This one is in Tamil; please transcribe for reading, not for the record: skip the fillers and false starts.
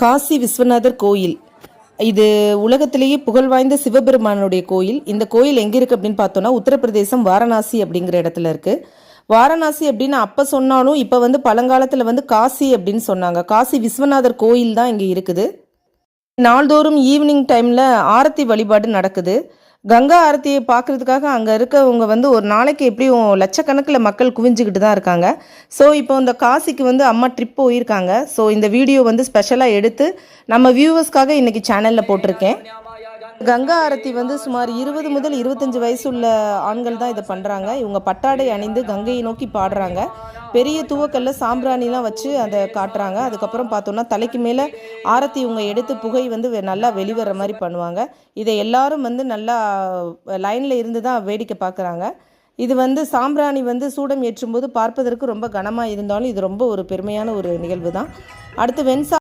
காசி விஸ்வநாதர் கோயில். இது உலகத்திலேயே புகழ்வாய்ந்த சிவபெருமானுடைய கோயில். இந்த கோயில் எங்கே இருக்குது அப்படின்னு பார்த்தோன்னா உத்தரப்பிரதேசம் வாரணாசி அப்படிங்கிற இடத்துல இருக்குது. வாரணாசி அப்படின்னு அப்போ சொன்னாலும் இப்போ பழங்காலத்தில் காசி அப்படின்னு சொன்னாங்க. காசி விஸ்வநாதர் கோயில் தான் இங்கே இருக்குது. நாள்தோறும் ஈவினிங் டைமில் ஆரத்தி வழிபாடு நடக்குது. கங்கா ஆரத்தியை பார்க்குறதுக்காக அங்கே இருக்கவங்க ஒரு நாளைக்கு எப்படியும் லட்சக்கணக்கில் மக்கள் குவிஞ்சிக்கிட்டு தான் இருக்காங்க. ஸோ இப்போ இந்த காசிக்கு அம்மா ட்ரிப் போயிருக்காங்க. ஸோ இந்த வீடியோ ஸ்பெஷலாக எடுத்து நம்ம வியூவர்ஸ்க்காக இன்றைக்கி சேனலில் போட்டிருக்கேன். கங்கா ஆரத்தி சுமார் 20 முதல் 25 வயசு உள்ள ஆண்கள் தான் இதை பண்ணுறாங்க. இவங்க பட்டாடை அணிந்து கங்கையை நோக்கி பாடுறாங்க. பெரிய தூவக்கல்ல சாம்பிராணிலாம் வச்சு அதை காட்டுறாங்க. அதுக்கப்புறம் பார்த்தோன்னா தலைக்கு மேலே ஆரத்தி இவங்க எடுத்து புகை நல்லா வெளிவர மாதிரி பண்ணுவாங்க. இதை எல்லாரும் நல்லா லைனில் இருந்து தான் வேடிக்கை பார்க்குறாங்க. இது சாம்பிராணி சூடம் ஏற்றும்போது பார்ப்பதற்கு ரொம்ப கனமாக இருந்தாலும் இது ரொம்ப ஒரு பெருமையான ஒரு நிகழ்வு தான். அடுத்து